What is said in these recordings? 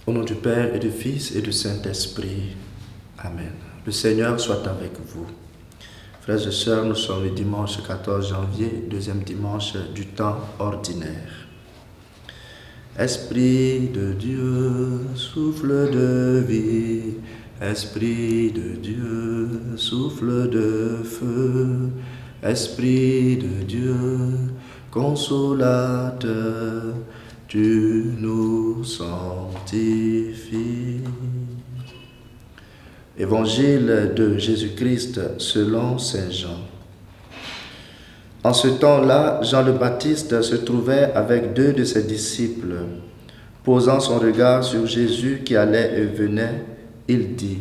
Au nom du Père et du Fils et du Saint-Esprit. Amen. Le Seigneur soit avec vous. Frères et sœurs, nous sommes le dimanche 14 janvier, deuxième dimanche du temps ordinaire. Esprit de Dieu, souffle de vie, Esprit de Dieu, souffle de feu, Esprit de Dieu, consolateur, tu nous sanctifies. Évangile de Jésus-Christ selon saint Jean. En ce temps-là, Jean le Baptiste se trouvait avec 2 de ses disciples. Posant son regard sur Jésus qui allait et venait, il dit :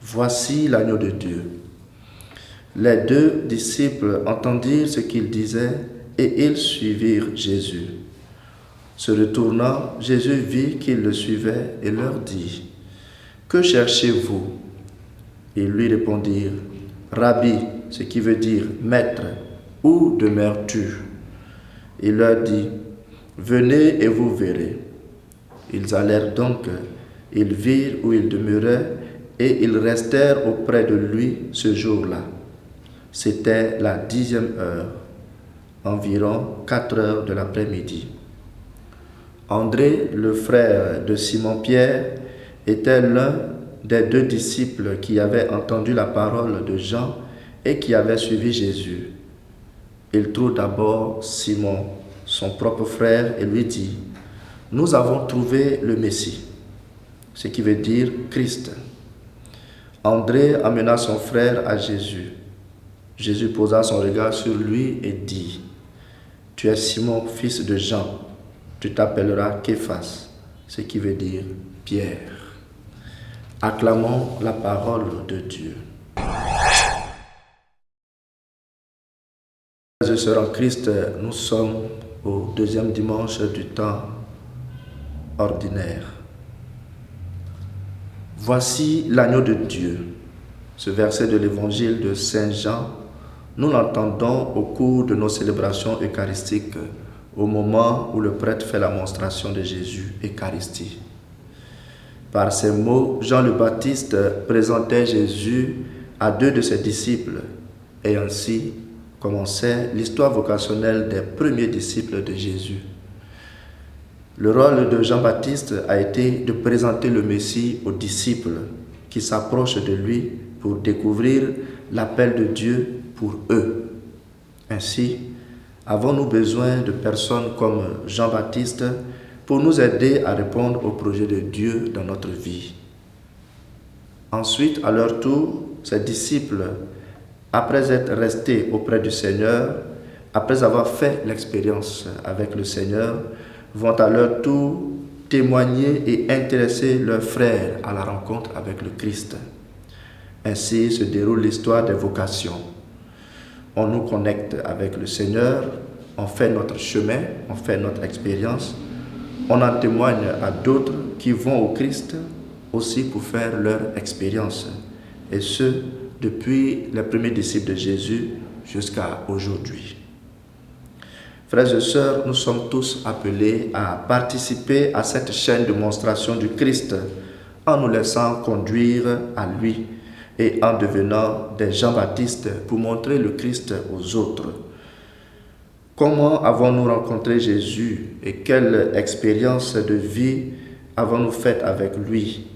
Voici l'agneau de Dieu. Les 2 disciples entendirent ce qu'il disait et ils suivirent Jésus. Se retournant, Jésus vit qu'ils le suivaient et leur dit : Que cherchez-vous ? Ils lui répondirent : Rabbi, ce qui veut dire maître, où demeures-tu ? Il leur dit : Venez et vous verrez. Ils allèrent donc, ils virent où il demeurait et ils restèrent auprès de lui ce jour-là. C'était la 10e heure, environ 4 heures de l'après-midi. André, le frère de Simon-Pierre, était l'un des 2 disciples qui avaient entendu la parole de Jean et qui avaient suivi Jésus. Il trouve d'abord Simon, son propre frère, et lui dit : Nous avons trouvé le Messie, ce qui veut dire Christ. André amena son frère à Jésus. Jésus posa son regard sur lui et dit : Tu es Simon, fils de Jean. Tu t'appelleras Képhas, ce qui veut dire Pierre. Acclamons la parole de Dieu. Frères et sœurs en Christ, nous sommes au 2e dimanche du temps ordinaire. Voici l'agneau de Dieu. Ce verset de l'évangile de saint Jean, nous l'entendons au cours de nos célébrations eucharistiques, au moment où le prêtre fait la monstration de Jésus, Eucharistie. Par ces mots, Jean le Baptiste présentait Jésus à 2 de ses disciples, et ainsi commençait l'histoire vocationnelle des premiers disciples de Jésus. Le rôle de Jean-Baptiste a été de présenter le Messie aux disciples qui s'approchent de lui pour découvrir l'appel de Dieu pour eux. Ainsi, avons-nous besoin de personnes comme Jean-Baptiste pour nous aider à répondre au projet de Dieu dans notre vie. Ensuite, à leur tour, ces disciples, après être restés auprès du Seigneur, après avoir fait l'expérience avec le Seigneur, vont à leur tour témoigner et intéresser leurs frères à la rencontre avec le Christ. Ainsi se déroule l'histoire des vocations. On nous connecte avec le Seigneur, on fait notre chemin, on fait notre expérience, on en témoigne à d'autres qui vont au Christ aussi pour faire leur expérience. Et ce, depuis les premiers disciples de Jésus jusqu'à aujourd'hui. Frères et sœurs, nous sommes tous appelés à participer à cette chaîne de monstration du Christ en nous laissant conduire à lui et en devenant des Jean-Baptiste pour montrer le Christ aux autres. Comment avons-nous rencontré Jésus et quelle expérience de vie avons-nous faite avec lui?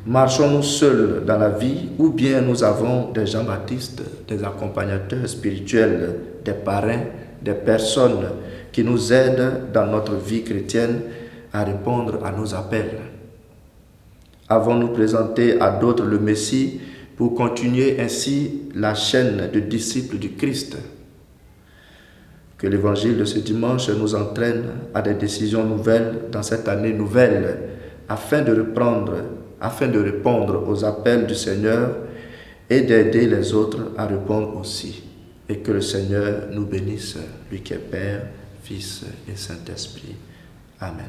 Marchons-nous seuls dans la vie ou bien nous avons des Jean-Baptiste, des accompagnateurs spirituels, des parrains, des personnes qui nous aident dans notre vie chrétienne à répondre à nos appels? Avons-nous présenté à d'autres le Messie pour continuer ainsi la chaîne de disciples du Christ? Que l'évangile de ce dimanche nous entraîne à des décisions nouvelles dans cette année nouvelle afin de répondre aux appels du Seigneur et d'aider les autres à répondre aussi. Et que le Seigneur nous bénisse, lui qui est Père, Fils et Saint-Esprit. Amen.